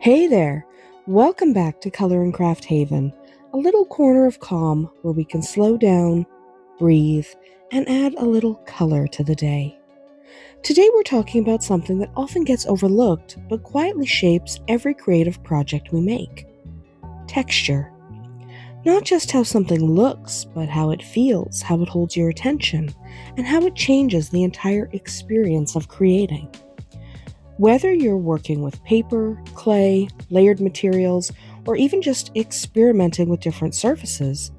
Hey there! Welcome back to Color and Craft Haven, a little corner of calm where we can slow down, breathe, and add a little color to the day. Today we're talking about something that often gets overlooked but quietly shapes every creative project we make. Texture. Not just how something looks, but how it feels, how it holds your attention, and how it changes the entire experience of creating. Whether you're working with paper, clay, layered materials, or even just experimenting with different surfaces,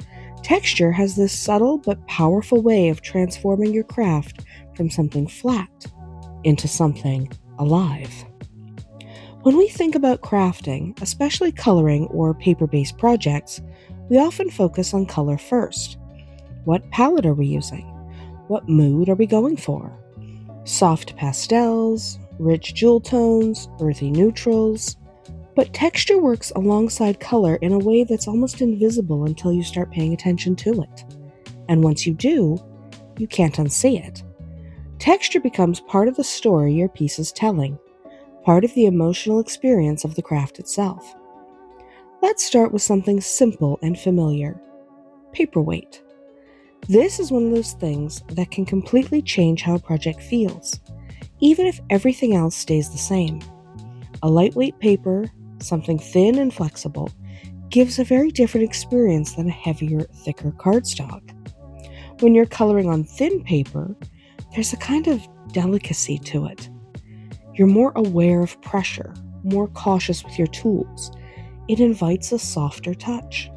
texture has this subtle but powerful way of transforming your craft from something flat into something alive. When we think about crafting, especially coloring or paper-based projects, we often focus on color first. What palette are we using? What mood are we going for? Soft pastels, rich jewel tones, earthy neutrals. But texture works alongside color in a way that's almost invisible until you start paying attention to it. And once you do, you can't unsee it. Texture becomes part of the story your piece is telling, part of the emotional experience of the craft itself. Let's start with something simple and familiar: paperweight. This is one of those things that can completely change how a project feels, even if everything else stays the same. A lightweight paper, something thin and flexible, gives a very different experience than a heavier, thicker cardstock. When you're coloring on thin paper, there's a kind of delicacy to it. You're more aware of pressure, more cautious with your tools. It invites a softer touch.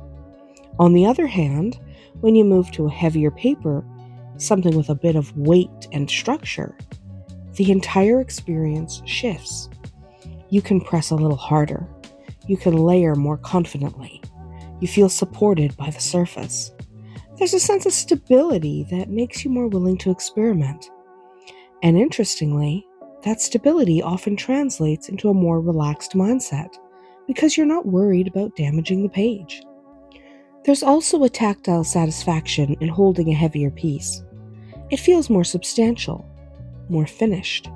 On the other hand, when you move to a heavier paper, something with a bit of weight and structure, the entire experience shifts. You can press a little harder. You can layer more confidently. You feel supported by the surface. There's a sense of stability that makes you more willing to experiment. And interestingly, that stability often translates into a more relaxed mindset because you're not worried about damaging the page. There's also a tactile satisfaction in holding a heavier piece. It feels more substantial, more finished.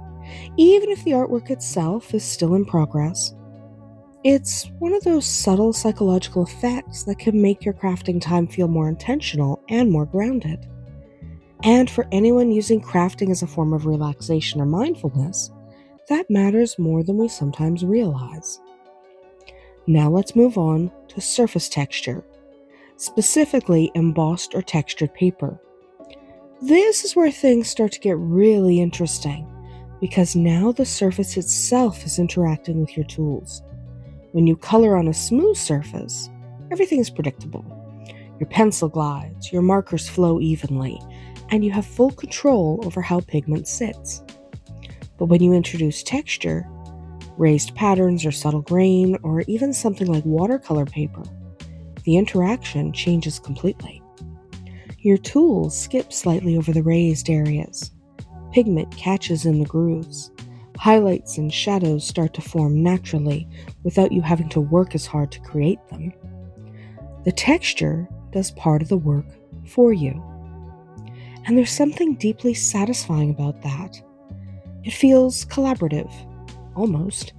Even if the artwork itself is still in progress, it's one of those subtle psychological effects that can make your crafting time feel more intentional and more grounded. And for anyone using crafting as a form of relaxation or mindfulness, that matters more than we sometimes realize. Now let's move on to surface texture, specifically embossed or textured paper. This is where things start to get really interesting, because now the surface itself is interacting with your tools. When you color on a smooth surface, everything is predictable. Your pencil glides, your markers flow evenly, and you have full control over how pigment sits. But when you introduce texture, raised patterns or subtle grain, or even something like watercolor paper, the interaction changes completely. Your tools skip slightly over the raised areas. Pigment catches in the grooves. Highlights and shadows start to form naturally without you having to work as hard to create them. The texture does part of the work for you. And there's something deeply satisfying about that. It feels collaborative, almost,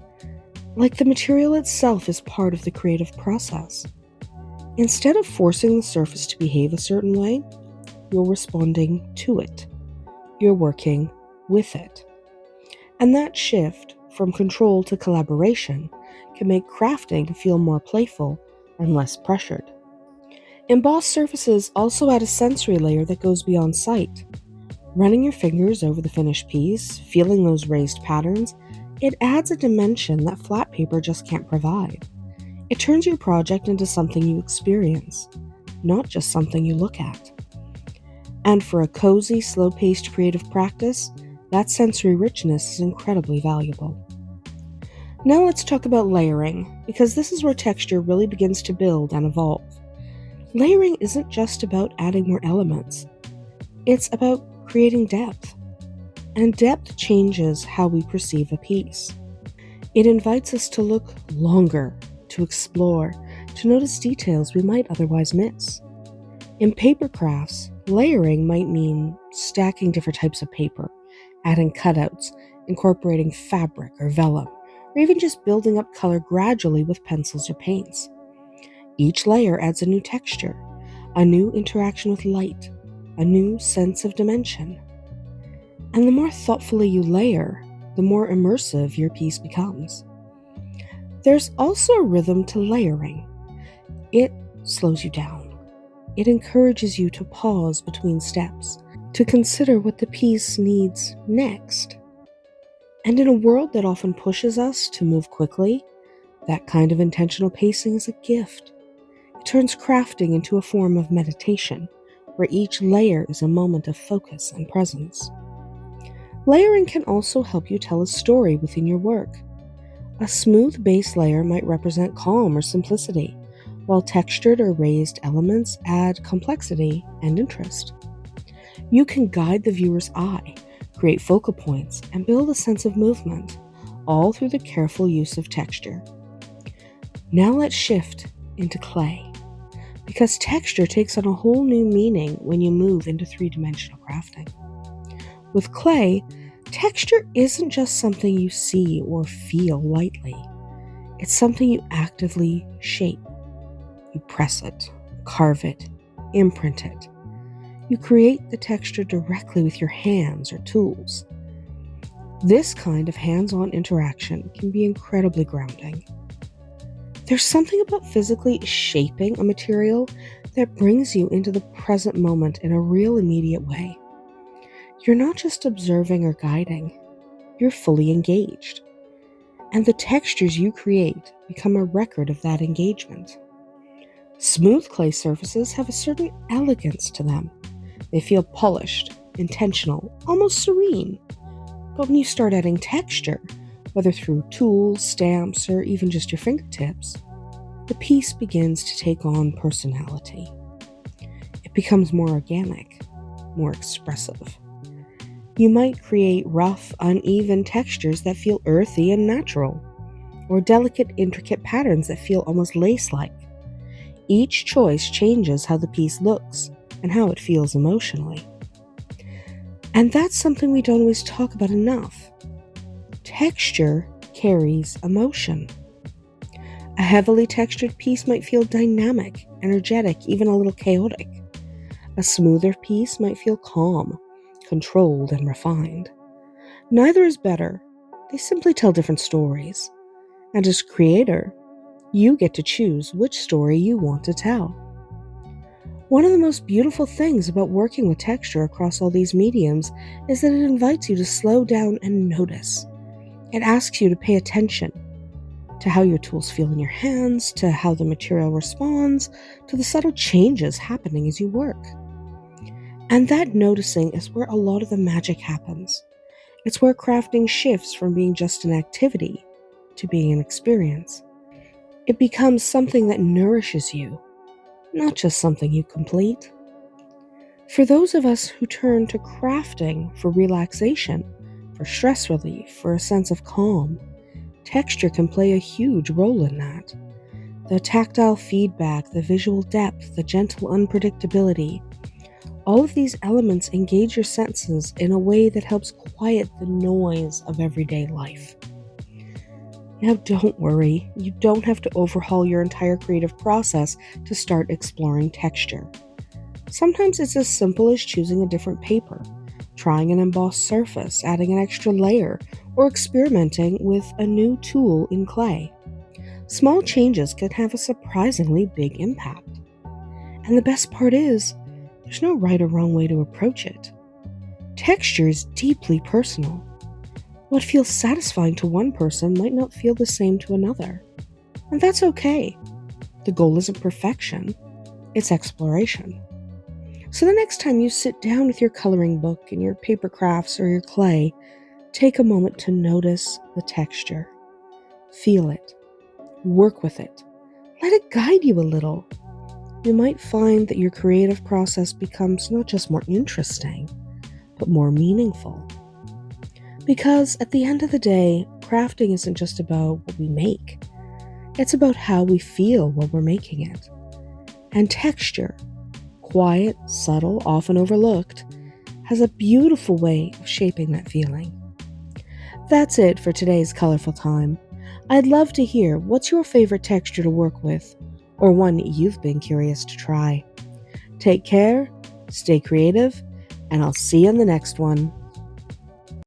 like the material itself is part of the creative process. Instead of forcing the surface to behave a certain way, you're responding to it. You're working with it. And that shift from control to collaboration can make crafting feel more playful and less pressured. Embossed surfaces also add a sensory layer that goes beyond sight. Running your fingers over the finished piece, feeling those raised patterns, it adds a dimension that flat paper just can't provide. It turns your project into something you experience, not just something you look at. And for a cozy, slow-paced creative practice, that sensory richness is incredibly valuable. Now let's talk about layering, because this is where texture really begins to build and evolve. Layering isn't just about adding more elements. It's about creating depth. And depth changes how we perceive a piece. It invites us to look longer, to explore, to notice details we might otherwise miss. In paper crafts, layering might mean stacking different types of paper, adding cutouts, incorporating fabric or vellum, or even just building up color gradually with pencils or paints. Each layer adds a new texture, a new interaction with light, a new sense of dimension. And the more thoughtfully you layer, the more immersive your piece becomes. There's also a rhythm to layering. It slows you down. It encourages you to pause between steps, to consider what the piece needs next. And in a world that often pushes us to move quickly, that kind of intentional pacing is a gift. It turns crafting into a form of meditation, where each layer is a moment of focus and presence. Layering can also help you tell a story within your work. A smooth base layer might represent calm or simplicity, while textured or raised elements add complexity and interest. You can guide the viewer's eye, create focal points, and build a sense of movement, all through the careful use of texture. Now let's shift into clay, because texture takes on a whole new meaning when you move into three-dimensional crafting. With clay, texture isn't just something you see or feel lightly. It's something you actively shape. You press it, carve it, imprint it. You create the texture directly with your hands or tools. This kind of hands-on interaction can be incredibly grounding. There's something about physically shaping a material that brings you into the present moment in a real immediate way. You're not just observing or guiding, you're fully engaged. And the textures you create become a record of that engagement. Smooth clay surfaces have a certain elegance to them. They feel polished, intentional, almost serene. But when you start adding texture, whether through tools, stamps, or even just your fingertips, the piece begins to take on personality. It becomes more organic, more expressive. You might create rough, uneven textures that feel earthy and natural, or delicate, intricate patterns that feel almost lace-like. Each choice changes how the piece looks and how it feels emotionally. And that's something we don't always talk about enough. Texture carries emotion. A heavily textured piece might feel dynamic, energetic, even a little chaotic. A smoother piece might feel calm, controlled, and refined. Neither is better. They simply tell different stories. And as creator, you get to choose which story you want to tell. One of the most beautiful things about working with texture across all these mediums is that it invites you to slow down and notice. It asks you to pay attention to how your tools feel in your hands, to how the material responds, to the subtle changes happening as you work. And that noticing is where a lot of the magic happens. It's where crafting shifts from being just an activity to being an experience. It becomes something that nourishes you, not just something you complete. For those of us who turn to crafting for relaxation, for stress relief, for a sense of calm, texture can play a huge role in that. The tactile feedback, the visual depth, the gentle unpredictability, all of these elements engage your senses in a way that helps quiet the noise of everyday life. Now, don't worry, you don't have to overhaul your entire creative process to start exploring texture. Sometimes it's as simple as choosing a different paper, trying an embossed surface, adding an extra layer, or experimenting with a new tool in clay. Small changes can have a surprisingly big impact. And the best part is, there's no right or wrong way to approach it. Texture is deeply personal. What feels satisfying to one person might not feel the same to another. And that's okay. The goal isn't perfection, it's exploration. So the next time you sit down with your coloring book and your paper crafts or your clay, take a moment to notice the texture. Feel it. Work with it. Let it guide you a little. You might find that your creative process becomes not just more interesting, but more meaningful. Because at the end of the day, crafting isn't just about what we make. It's about how we feel while we're making it. And texture, quiet, subtle, often overlooked, has a beautiful way of shaping that feeling. That's it for today's colorful time. I'd love to hear what's your favorite texture to work with, or one you've been curious to try. Take care, stay creative, and I'll see you in the next one.